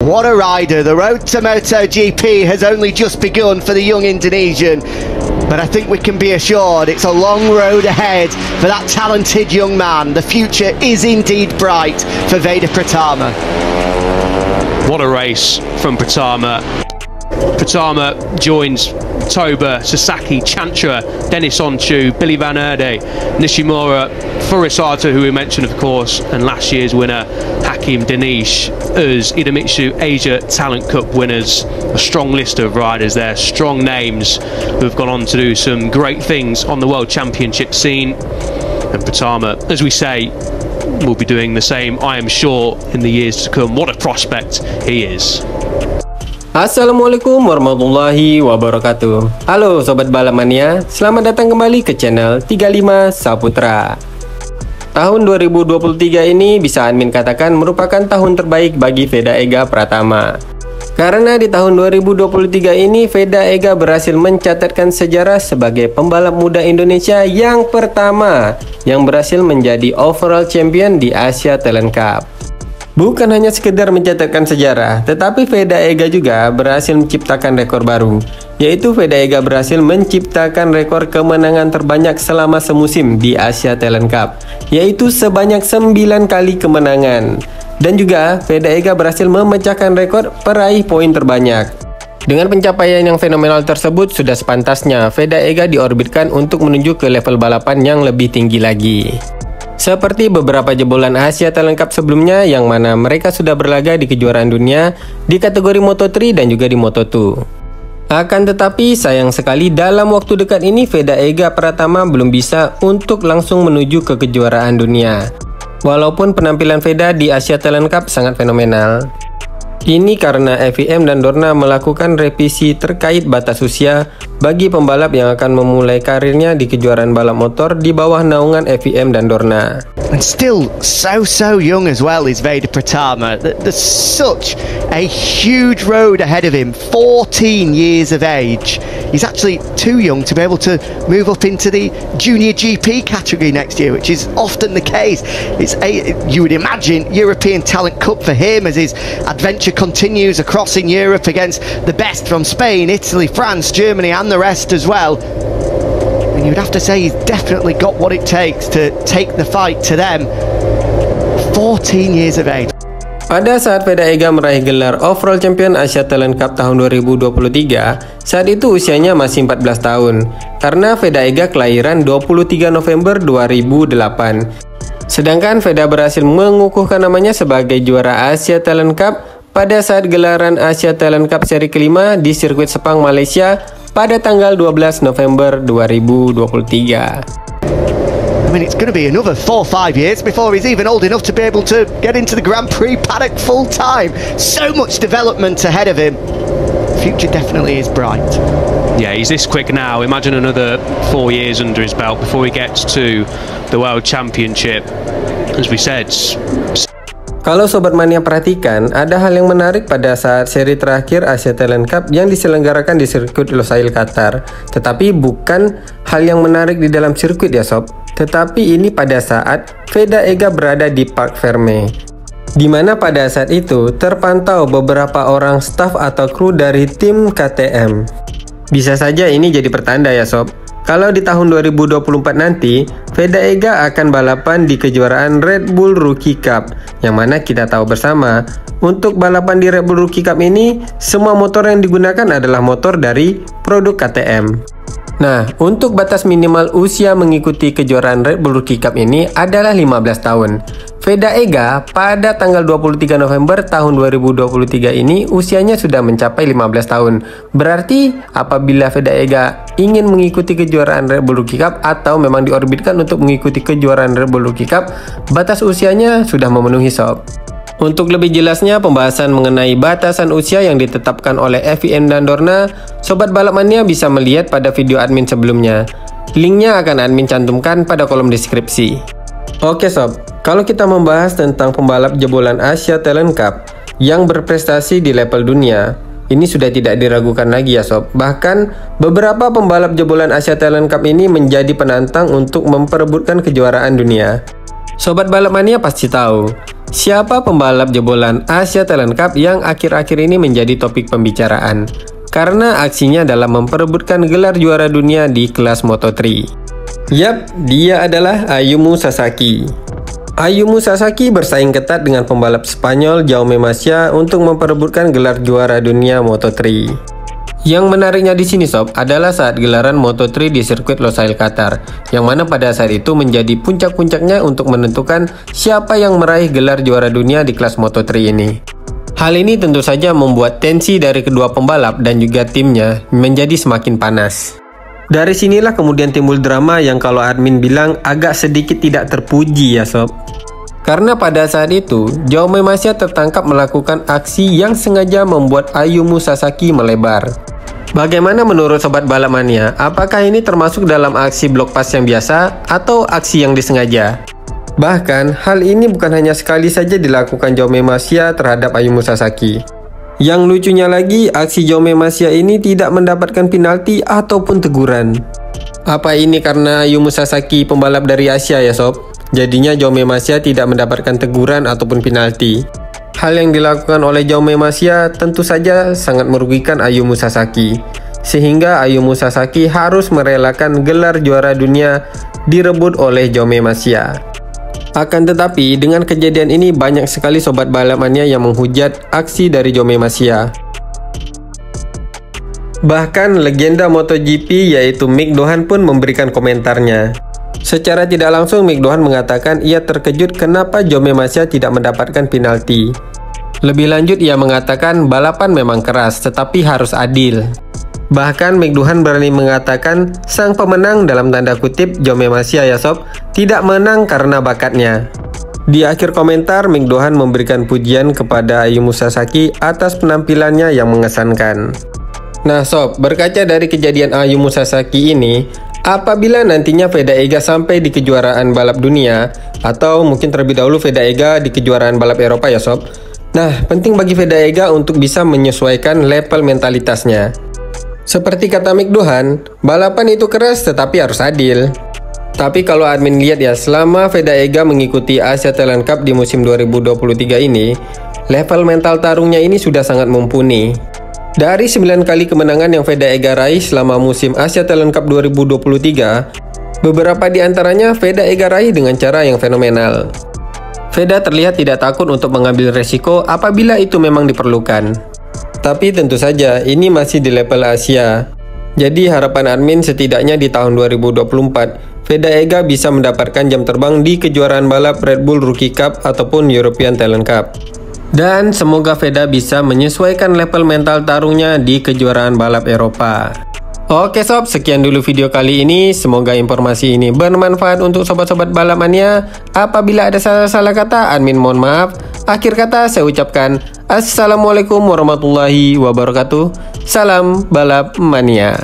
What a rider. The road to MotoGP has only just begun for the young Indonesian, but I think we can be assured it's a long road ahead for that talented young man. The future is indeed bright for Veda Pratama. What a race from Pratama. Pratama joins Toba, Sasaki, Chantra, Dennis Onchu, Billy Van Erde, Nishimura, Furusato, who we mentioned of course, and last year's winner Hakim Danish as Idemitsu Asia Talent Cup winners. A strong list of riders there, strong names who have gone on to do some great things on the World Championship scene. And Pratama, as we say, will be doing the same, I am sure, in the years to come. What a prospect he is. Assalamualaikum warahmatullahi wabarakatuh. Halo Sobat Balap Mania, selamat datang kembali ke channel 35 Saputra. Tahun 2023 ini bisa admin katakan merupakan tahun terbaik bagi Veda Ega Pratama. Karena di tahun 2023 ini Veda Ega berhasil mencatatkan sejarah sebagai pembalap muda Indonesia yang pertama yang berhasil menjadi overall champion di Asia Talent Cup. Bukan hanya sekedar mencatatkan sejarah, tetapi Veda Ega juga berhasil menciptakan rekor baru, yaitu Veda Ega berhasil menciptakan rekor kemenangan terbanyak selama semusim di Asia Talent Cup, yaitu sebanyak 9 kali kemenangan. Dan juga Veda Ega berhasil memecahkan rekor peraih poin terbanyak. Dengan pencapaian yang fenomenal tersebut, sudah sepantasnya Veda Ega diorbitkan untuk menuju ke level balapan yang lebih tinggi lagi. Seperti beberapa jebolan Asia Talent Cup sebelumnya yang mana mereka sudah berlaga di kejuaraan dunia di kategori Moto3 dan juga di Moto2. Akan tetapi sayang sekali dalam waktu dekat ini Veda Ega Pratama belum bisa untuk langsung menuju ke kejuaraan dunia. Walaupun penampilan Veda di Asia Talent Cup sangat fenomenal. Ini karena FIM dan Dorna melakukan revisi terkait batas usia bagi pembalap yang akan memulai karirnya di kejuaraan balap motor di bawah naungan FIM dan Dorna. And still so young as well is Veda Pratama. There's such a huge road ahead of him. 14 years of age. He's actually too young to be able to move up into the junior GP category next year, which is often the case. You would imagine, European Talent Cup for him as his adventure continues across in Europe against the best from Spain, Italy, France, Germany and the rest as well. And you'd have to say he's definitely got what it takes to take the fight to them. 14 years of age. Pada saat Veda Ega meraih gelar Overall Champion Asia Talent Cup tahun 2023, saat itu usianya masih 14 tahun. Karena Veda Ega kelahiran 23 November 2008. Sedangkan Veda berhasil mengukuhkan namanya sebagai juara Asia Talent Cup pada saat gelaran Asia Talent Cup seri kelima di sirkuit Sepang, Malaysia pada tanggal 12 November 2023. I mean, it's going to be another 4 or 5 years before he's even old enough to be able to get into the Grand Prix paddock full time. So much development ahead of him. Future definitely is bright. Yeah, he's this quick now. Imagine another 4 years under his belt before he gets to the World Championship. As we said. Kalau Sobat Mania perhatikan, ada hal yang menarik pada saat seri terakhir Asia Talent Cup yang diselenggarakan di sirkuit Lusail, Qatar. Tetapi bukan hal yang menarik di dalam sirkuit ya Sob. Tetapi ini pada saat Veda Ega berada di Parc Ferme. Di mana pada saat itu terpantau beberapa orang staf atau kru dari tim KTM. Bisa saja ini jadi pertanda ya Sob. Kalau di tahun 2024 nanti, Veda Ega akan balapan di kejuaraan Red Bull Rookie Cup, yang mana kita tahu bersama, untuk balapan di Red Bull Rookie Cup ini, semua motor yang digunakan adalah motor dari produk KTM. Nah, untuk batas minimal usia mengikuti kejuaraan Red Bull Rookie Cup ini adalah 15 tahun. Veda Ega pada tanggal 23 November tahun 2023 ini usianya sudah mencapai 15 tahun. Berarti apabila Veda Ega ingin mengikuti kejuaraan Red Bull Rookie Cup atau memang diorbitkan untuk mengikuti kejuaraan Red Bull Rookie Cup, batas usianya sudah memenuhi Sob. Untuk lebih jelasnya pembahasan mengenai batasan usia yang ditetapkan oleh FIM dan Dorna, Sobat Balap Mania bisa melihat pada video admin sebelumnya. Linknya akan admin cantumkan pada kolom deskripsi. Oke Sob, kalau kita membahas tentang pembalap jebolan Asia Talent Cup yang berprestasi di level dunia, ini sudah tidak diragukan lagi ya Sob. Bahkan beberapa pembalap jebolan Asia Talent Cup ini menjadi penantang untuk memperebutkan kejuaraan dunia. Sobat Balap Mania pasti tahu, siapa pembalap jebolan Asia Talent Cup yang akhir-akhir ini menjadi topik pembicaraan karena aksinya dalam memperebutkan gelar juara dunia di kelas Moto3. Yap, dia adalah Ayumu Sasaki. Ayumu Sasaki bersaing ketat dengan pembalap Spanyol Jaume Masia untuk memperebutkan gelar juara dunia Moto3. Yang menariknya di sini sob adalah saat gelaran Moto3 di sirkuit Losail Qatar, yang mana pada saat itu menjadi puncak-puncaknya untuk menentukan siapa yang meraih gelar juara dunia di kelas Moto3 ini. Hal ini tentu saja membuat tensi dari kedua pembalap dan juga timnya menjadi semakin panas. Dari sinilah kemudian timbul drama yang kalau admin bilang agak sedikit tidak terpuji ya sob. Karena pada saat itu, Jaume Masia tertangkap melakukan aksi yang sengaja membuat Ayumu Sasaki melebar. Bagaimana menurut Sobat Balap Mania? Apakah ini termasuk dalam aksi block pass yang biasa atau aksi yang disengaja? Bahkan, hal ini bukan hanya sekali saja dilakukan Jaume Masia terhadap Ayumu Sasaki. Yang lucunya lagi, aksi Jaume Masia ini tidak mendapatkan penalti ataupun teguran. Apa ini karena Ayumu Sasaki pembalap dari Asia ya sob? Jadinya Jaume Masia tidak mendapatkan teguran ataupun penalti. Hal yang dilakukan oleh Jaume Masia tentu saja sangat merugikan Ayumu Sasaki, sehingga Ayumu Sasaki harus merelakan gelar juara dunia direbut oleh Jaume Masia. Akan tetapi dengan kejadian ini banyak sekali Sobat Balap Mania yang menghujat aksi dari Jaume Masia. Bahkan legenda MotoGP yaitu Mick Doohan pun memberikan komentarnya. Secara tidak langsung Mick Doohan mengatakan ia terkejut kenapa Jaume Masia tidak mendapatkan penalti. Lebih lanjut ia mengatakan balapan memang keras tetapi harus adil. Bahkan Mick Doohan berani mengatakan sang pemenang dalam tanda kutip Jaume Masia ya sob tidak menang karena bakatnya. Di akhir komentar Mick Doohan memberikan pujian kepada Ayumu Sasaki atas penampilannya yang mengesankan. Nah sob, berkaca dari kejadian Ayumu Sasaki ini, apabila nantinya Vega sampai di kejuaraan balap dunia, atau mungkin terlebih dahulu Vega di kejuaraan balap Eropa ya sob. Nah, penting bagi Vega untuk bisa menyesuaikan level mentalitasnya. Seperti kata Mick Doohan, balapan itu keras tetapi harus adil. Tapi kalau admin lihat ya, selama Vega mengikuti Asia Talent Cup di musim 2023 ini, level mental tarungnya ini sudah sangat mumpuni. Dari 9 kali kemenangan yang Vega raih selama musim Asia Talent Cup 2023, beberapa di antaranya Vega raih dengan cara yang fenomenal. Vega terlihat tidak takut untuk mengambil resiko apabila itu memang diperlukan. Tapi tentu saja ini masih di level Asia. Jadi harapan admin setidaknya di tahun 2024, Vega bisa mendapatkan jam terbang di kejuaraan balap Red Bull Rookie Cup ataupun European Talent Cup. Dan semoga Vega bisa menyesuaikan level mental tarungnya di kejuaraan balap Eropa. Oke sob, sekian dulu video kali ini. Semoga informasi ini bermanfaat untuk sobat-sobat balap mania. Apabila ada salah-salah kata, admin mohon maaf. Akhir kata saya ucapkan Assalamualaikum warahmatullahi wabarakatuh. Salam balap mania.